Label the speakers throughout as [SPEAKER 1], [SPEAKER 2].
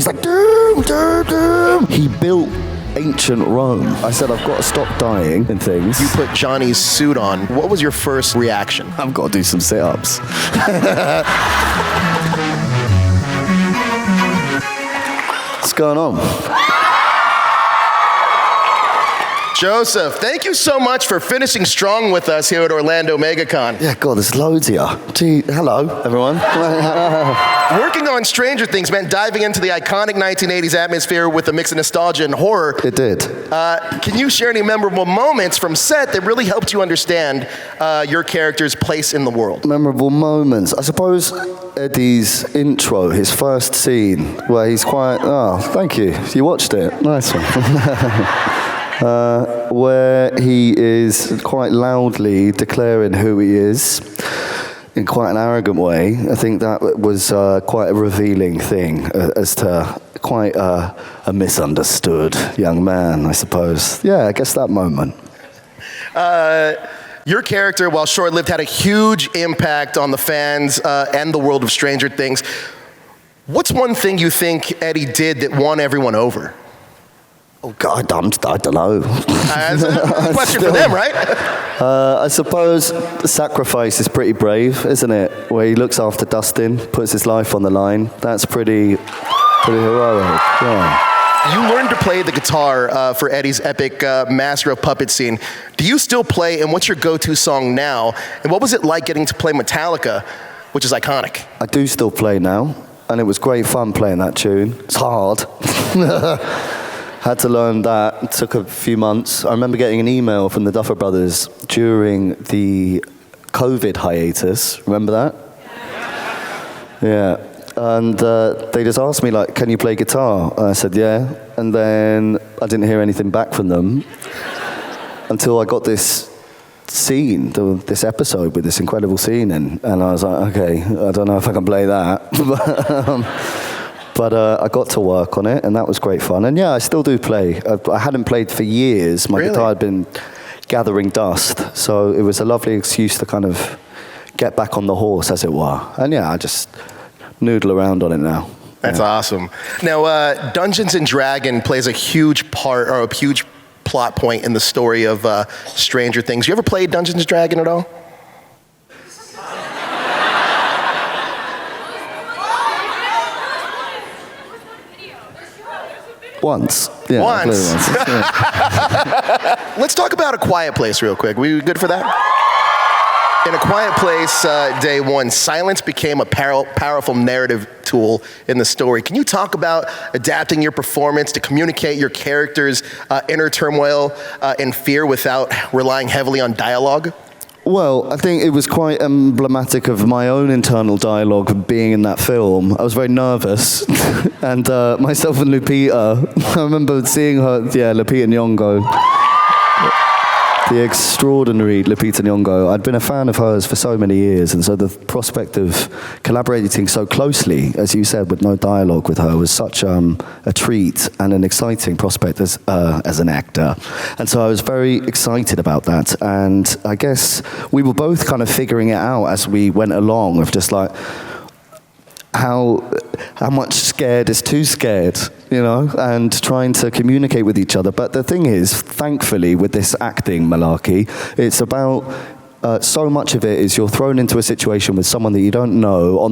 [SPEAKER 1] he's like, doom, doom, doom. He built ancient Rome. I said, I've got to stop dying and things.
[SPEAKER 2] You put Johnny's suit on. What was your first reaction?
[SPEAKER 1] I've got to do some sit-ups. What's going on?
[SPEAKER 2] Joseph, thank you so much for finishing strong with us here at Orlando MegaCon.
[SPEAKER 1] Yeah, God, there's loads here. Gee, hello, everyone.
[SPEAKER 2] Working on Stranger Things meant diving into the iconic 1980s atmosphere with a mix of nostalgia and horror.
[SPEAKER 1] It did.
[SPEAKER 2] Can you share any memorable moments from set that really helped you understand your character's place in the world?
[SPEAKER 1] Memorable moments. I suppose Eddie's intro, his first scene, where he's quite, oh, thank you. You watched it. Nice one. Where he is quite loudly declaring who he is in quite an arrogant way. I think that was quite a revealing thing as to quite a misunderstood young man, I suppose. Yeah, I guess that moment.
[SPEAKER 2] Your character, while short-lived, had a huge impact on the fans and the world of Stranger Things. What's one thing you think Eddie did that won everyone over?
[SPEAKER 1] Oh God, I don't know.
[SPEAKER 2] That's a question for them, right?
[SPEAKER 1] I suppose sacrifice is pretty brave, isn't it? Where he looks after Dustin, puts his life on the line. That's pretty heroic. Yeah.
[SPEAKER 2] You learned to play the guitar for Eddie's epic Master of Puppets scene. Do you still play, and what's your go-to song now? And what was it like getting to play Metallica, which is iconic?
[SPEAKER 1] I do still play now, and it was great fun playing that tune. It's hard. Had to learn that. It took a few months. I remember getting an email from the Duffer Brothers during the COVID hiatus. Remember that? Yeah. And they just asked me, like, can you play guitar? And I said, yeah. And then I didn't hear anything back from them until I got this scene, this episode with this incredible scene in. And I was like, okay, I don't know if I can play that. But I got to work on it, and that was great fun. And yeah, I still do play. I hadn't played for years. My guitar had been gathering dust, so it was a lovely excuse to kind of get back on the horse, as it were. And yeah, I just noodle around on it now.
[SPEAKER 2] That's awesome. Now, Dungeons & Dragons plays a huge part, or a huge plot point in the story of Stranger Things. You ever played Dungeons & Dragons at all?
[SPEAKER 1] Once. Yeah,
[SPEAKER 2] once.
[SPEAKER 1] Yeah.
[SPEAKER 2] Let's talk about A Quiet Place real quick. We good for that? In A Quiet Place, day one, silence became a powerful narrative tool in the story. Can you talk about adapting your performance to communicate your character's inner turmoil and fear without relying heavily on dialogue?
[SPEAKER 1] Well, I think it was quite emblematic of my own internal dialogue being in that film. I was very nervous, and myself and Lupita, I remember seeing her, Lupita Nyong'o, the extraordinary Lupita Nyong'o. I'd been a fan of hers for so many years, and so the prospect of collaborating so closely, as you said, with no dialogue with her, was such a treat and an exciting prospect as an actor. And so I was very excited about that, and I guess we were both kind of figuring it out as we went along, of just like, how much scared is too scared, you know, and trying to communicate with each other. But the thing is, thankfully, with this acting malarkey, it's about so much of it is you're thrown into a situation with someone that you don't know,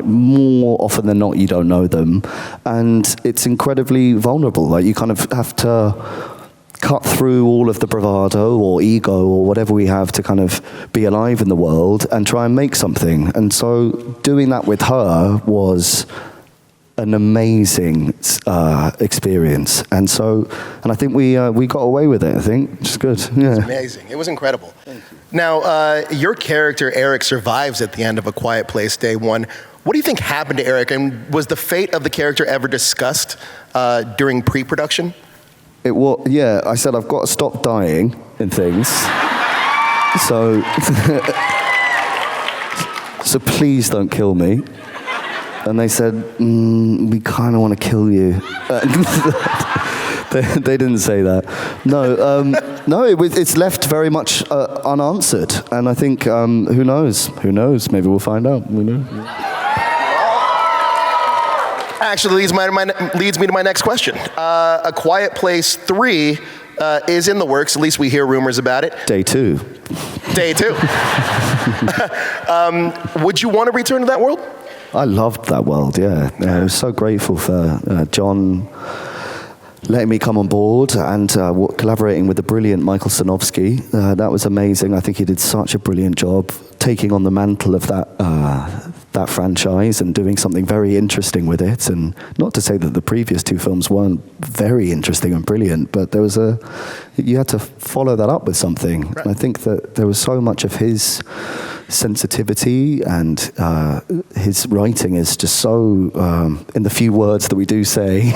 [SPEAKER 1] more often than not, you don't know them, and it's incredibly vulnerable. Like, you kind of have to cut through all of the bravado or ego or whatever we have to kind of be alive in the world and try and make something. And so doing that with her was an amazing experience. And I think we got away with it, I think, which is good. Yeah.
[SPEAKER 2] It was amazing. It was incredible. Now, your character, Eric, survives at the end of A Quiet Place, day one. What do you think happened to Eric? And was the fate of the character ever discussed during pre-production?
[SPEAKER 1] I said I've got to stop dying and things. So please don't kill me. And they said, we kind of want to kill you. They didn't say that. No, it's left very much unanswered. And I think, who knows? Maybe we'll find out. We know.
[SPEAKER 2] Actually leads me to my next question. A Quiet Place 3 is in the works. At least we hear rumors about it.
[SPEAKER 1] Day 2.
[SPEAKER 2] Day 2. Would you want to return to that world?
[SPEAKER 1] I loved that world, yeah. I was so grateful for John letting me come on board and collaborating with the brilliant Michael Sinofsky. That was amazing. I think he did such a brilliant job taking on the mantle of that franchise and doing something very interesting with it. And not to say that the previous 2 films weren't very interesting and brilliant, but you had to follow that up with something.
[SPEAKER 2] Right.
[SPEAKER 1] And I think that there was so much of his sensitivity and his writing is just so, in the few words that we do say,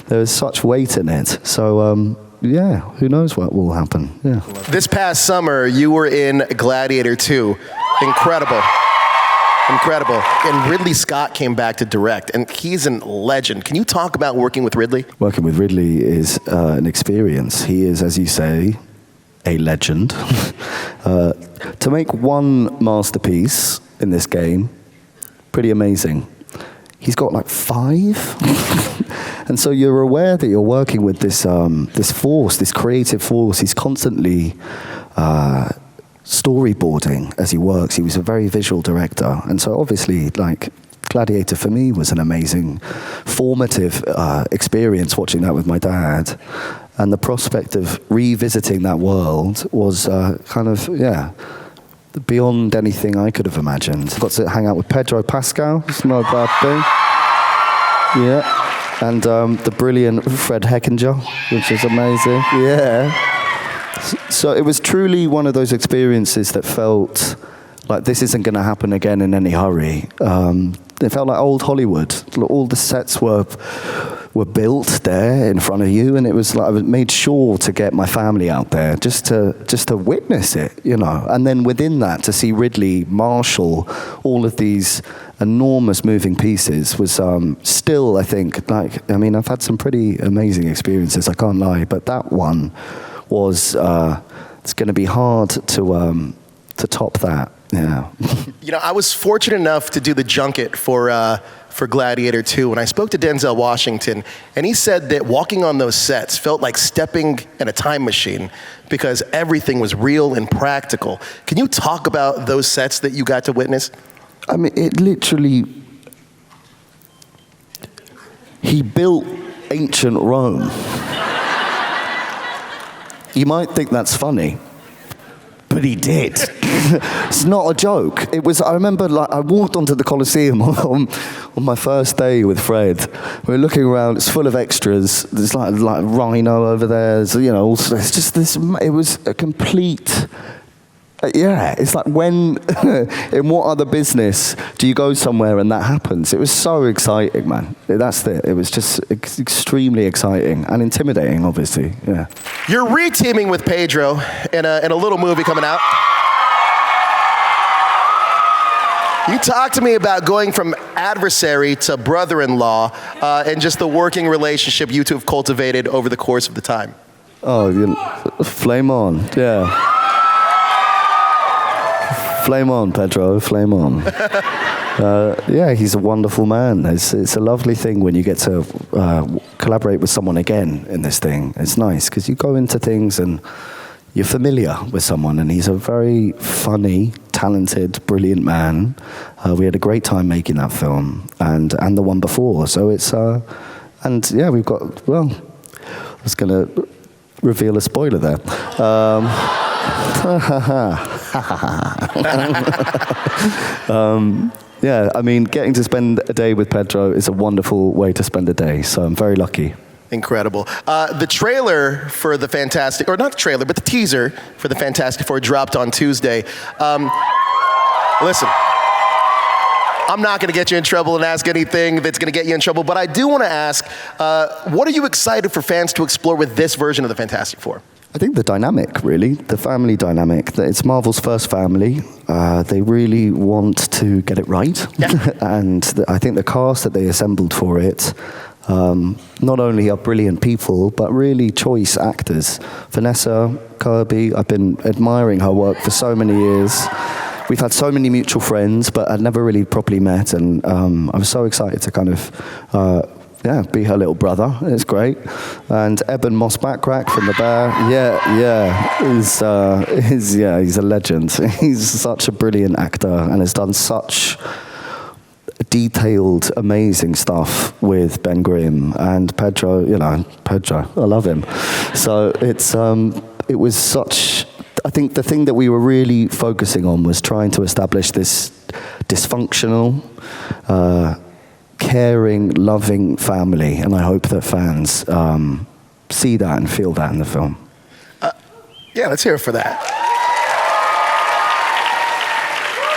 [SPEAKER 1] there is such weight in it. So, yeah, who knows what will happen. Yeah.
[SPEAKER 2] This past summer, you were in Gladiator II. Incredible. Incredible. And Ridley Scott came back to direct, and he's a legend. Can you talk about working with Ridley?
[SPEAKER 1] Working with Ridley is an experience. He is, as you say, a legend. To make one masterpiece in this game, pretty amazing. He's got like 5. And so you're aware that you're working with this force, this creative force. He's constantly storyboarding as he works. He was a very visual director. And so obviously, like, Gladiator for me was an amazing, formative experience watching that with my dad. And the prospect of revisiting that world was kind of, beyond anything I could have imagined. Got to hang out with Pedro Pascal, it's not a bad thing. Yeah. And the brilliant Fred Heckinger, which is amazing. Yeah. So it was truly one of those experiences that felt like this isn't going to happen again in any hurry. It felt like old Hollywood. All the sets were built there in front of you, and it was like I made sure to get my family out there just to witness it, you know. And then within that, to see Ridley marshal all of these enormous moving pieces was still, I think, like, I mean, I've had some pretty amazing experiences, I can't lie, but that one was it's going to be hard to top that. Yeah.
[SPEAKER 2] You know, I was fortunate enough to do the junket for Gladiator II, and I spoke to Denzel Washington, and he said that walking on those sets felt like stepping in a time machine because everything was real and practical. Can you talk about those sets that you got to witness?
[SPEAKER 1] I mean, it literally, he built ancient Rome. You might think that's funny, but he did. It's not a joke. It was. I remember, like, I walked onto the Colosseum on my first day with Fred. We were looking around. It's full of extras. There's like Rhino over there. There's, you know, it's just this. It was a complete. Yeah, it's like when, in what other business do you go somewhere and that happens? It was so exciting, man. That's it. It was just extremely exciting and intimidating, obviously. Yeah.
[SPEAKER 2] You're re-teaming with Pedro in a little movie coming out. You talk to me about going from adversary to brother-in-law and just the working relationship you two have cultivated over the course of the time.
[SPEAKER 1] Oh, flame on, yeah. Flame on, Pedro, flame on. Yeah, he's a wonderful man. It's a lovely thing when you get to collaborate with someone again in this thing. It's nice, because you go into things and you're familiar with someone, and he's a very funny, talented, brilliant man. We had a great time making that film, and the one before. So it's, and yeah, we've got, well, I was going to reveal a spoiler there. Yeah, I mean, getting to spend a day with Pedro is a wonderful way to spend a day, so I'm very lucky.
[SPEAKER 2] Incredible. The trailer for the Fantastic, or not the trailer, but the teaser for the Fantastic Four dropped on Tuesday. Listen, I'm not going to get you in trouble and ask anything that's going to get you in trouble, but I do want to ask, what are you excited for fans to explore with this version of the Fantastic Four?
[SPEAKER 1] I think the dynamic, really, the family dynamic. It's Marvel's first family. They really want to get it right. Yeah. And I think the cast that they assembled for it, not only are brilliant people, but really choice actors. Vanessa Kirby, I've been admiring her work for so many years. we've had so many mutual friends, but I'd never really properly met, and I was so excited to kind of, be her little brother. It's great. And Eben Moss Backrack from The Bear, he's a legend. He's such a brilliant actor and has done such detailed, amazing stuff with Ben Grimm and Pedro. I love him. So it was such. I think the thing that we were really focusing on was trying to establish this dysfunctional, caring, loving family, and I hope that fans see that and feel that in the film.
[SPEAKER 2] Yeah, let's hear it for that.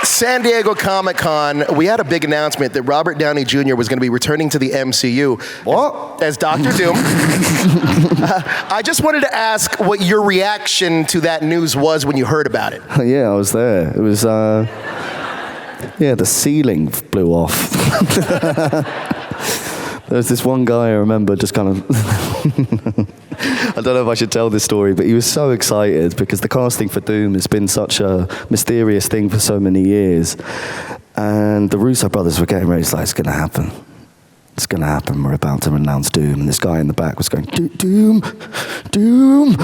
[SPEAKER 2] San Diego Comic-Con, we had a big announcement that Robert Downey Jr. was going to be returning to the MCU.
[SPEAKER 1] What?
[SPEAKER 2] As Dr. Doom. I just wanted to ask what your reaction to that news was when you heard about it.
[SPEAKER 1] Yeah, I was there. It was, the ceiling blew off. There was this one guy I remember just kind of... I don't know if I should tell this story, but he was so excited because the casting for Doom has been such a mysterious thing for so many years. And the Russo brothers were getting ready, it's like, it's going to happen. It's going to happen. We're about to announce Doom. And this guy in the back was going, Doom, Doom, Doom.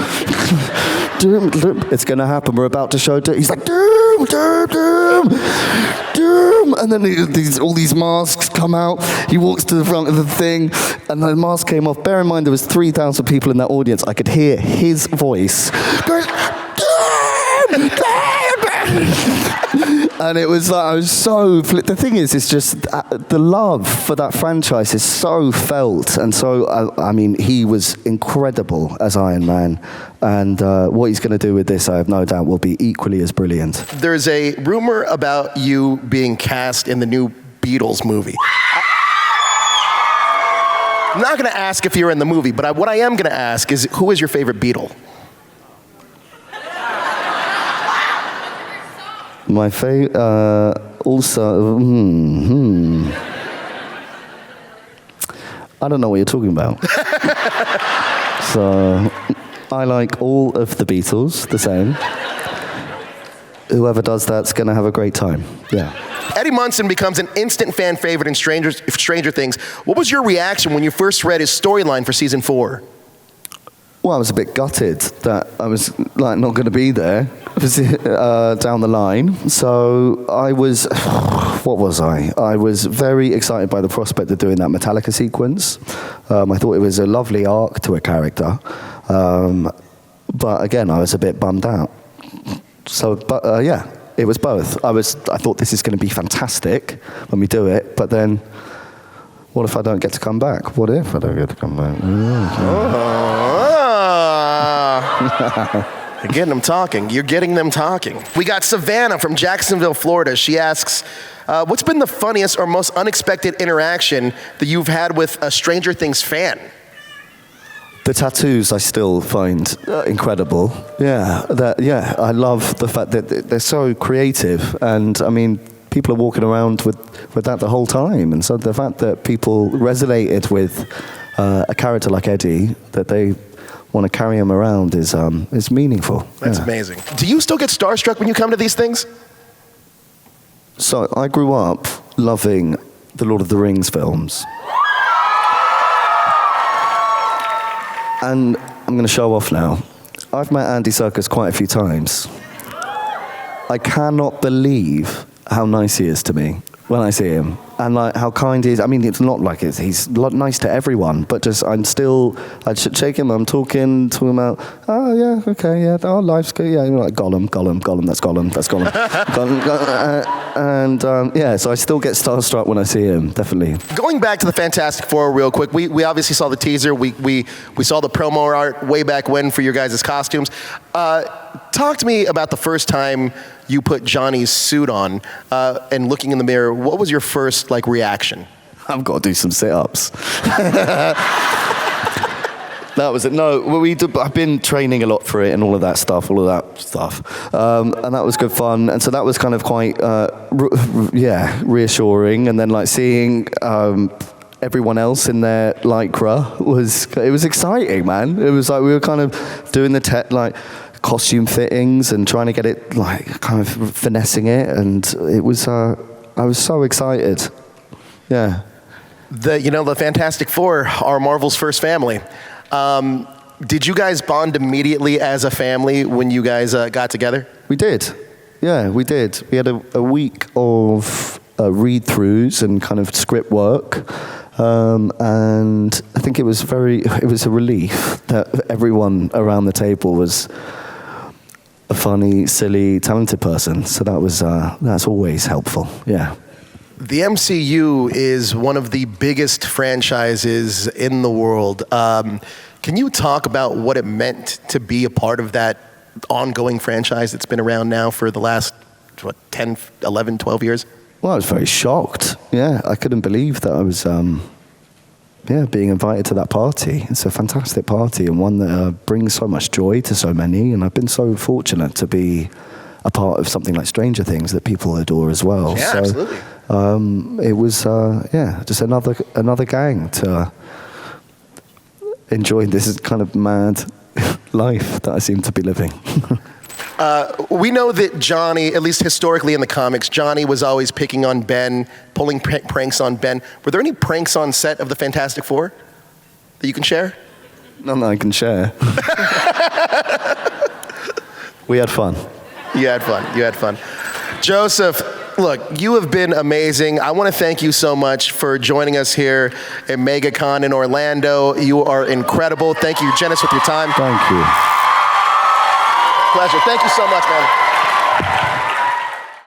[SPEAKER 1] It's going to happen. We're about to show Doom. He's like, Doom, Doom, Doom, Doom. And then all these masks come out. He walks to the front of the thing, and the mask came off. Bear in mind, there was 3,000 people in that audience. I could hear his voice going, Doom, Doom. And it was like, I was so... The thing is, it's just the love for that franchise is so felt. And so, I mean, he was incredible as Iron Man. And what he's going to do with this, I have no doubt, will be equally as brilliant.
[SPEAKER 2] There's a rumor about you being cast in the new Beatles movie. I'm not going to ask if you're in the movie, but what I am going to ask is, who is your favorite Beatle?
[SPEAKER 1] My favorite, also, I don't know what you're talking about. So, I like all of the Beatles the same. Whoever does that's going to have a great time, yeah.
[SPEAKER 2] Eddie Munson becomes an instant fan favorite in Stranger Things. What was your reaction when you first read his storyline for season 4?
[SPEAKER 1] Well, I was a bit gutted that I was like not going to be there down the line. So I was, what was I? I was very excited by the prospect of doing that Metallica sequence. I thought it was a lovely arc to a character. But again, I was a bit bummed out. So, it was both. I thought this is going to be fantastic when we do it, but then what if I don't get to come back? What if I don't get to come back?
[SPEAKER 2] You're getting them talking. You're getting them talking. We got Savannah from Jacksonville, Florida. She asks, what's been the funniest or most unexpected interaction that you've had with a Stranger Things fan?
[SPEAKER 1] The tattoos I still find incredible. I love the fact that they're so creative, and I mean, people are walking around with that the whole time, and so the fact that people resonated with a character like Eddie, that they want to carry him around is meaningful.
[SPEAKER 2] That's amazing. Do you still get starstruck when you come to these things?
[SPEAKER 1] So I grew up loving the Lord of the Rings films. And I'm going to show off now. I've met Andy Serkis quite a few times. I cannot believe how nice he is to me when I see him. And like how kind he is. I mean, it's not like he's nice to everyone, but just I should shake him. I'm talking about, oh yeah, okay, yeah, oh life's good, yeah, like Gollum, that's Gollum. So I still get starstruck when I see him, definitely.
[SPEAKER 2] Going back to the Fantastic Four real quick, we obviously saw the teaser, we saw the promo art way back when for your guys' costumes. Talk to me about the first time you put Johnny's suit on and looking in the mirror. What was your first reaction?
[SPEAKER 1] I've got to do some sit-ups. That was it. No, I've been training a lot for it and all of that stuff. And that was good fun. And so that was kind of quite, reassuring. And then seeing everyone else in their lycra was exciting, man. It was like we were kind of doing the costume fittings and trying to get it, like, kind of finessing it. And it was, I was so excited. Yeah.
[SPEAKER 2] The Fantastic Four are Marvel's first family. Did you guys bond immediately as a family when you guys got together?
[SPEAKER 1] We did. Yeah, we did. We had a week of read-throughs and kind of script work. And I think it was a relief that everyone around the table was a funny, silly, talented person. So that's always helpful. Yeah.
[SPEAKER 2] The MCU is one of the biggest franchises in the world. Can you talk about what it meant to be a part of that ongoing franchise that's been around now for the last, 10, 11, 12 years?
[SPEAKER 1] Well, I was very shocked. Yeah, I couldn't believe that I was being invited to that party. It's a fantastic party and one that brings so much joy to so many. And I've been so fortunate to be a part of something like Stranger Things that people adore as well.
[SPEAKER 2] Yeah,
[SPEAKER 1] so,
[SPEAKER 2] absolutely.
[SPEAKER 1] It was, just another gang to enjoy this kind of mad life that I seem to be living.
[SPEAKER 2] We know that Johnny, at least historically in the comics, Johnny was always picking on Ben, pulling pranks on Ben. Were there any pranks on set of the Fantastic Four that you can share?
[SPEAKER 1] None that I can share. We had fun.
[SPEAKER 2] You had fun. Joseph, look, you have been amazing. I want to thank you so much for joining us here at MEGACON in Orlando. You are incredible. Thank you. You're generous with your time.
[SPEAKER 1] Thank you.
[SPEAKER 2] Pleasure. Thank you so much, man.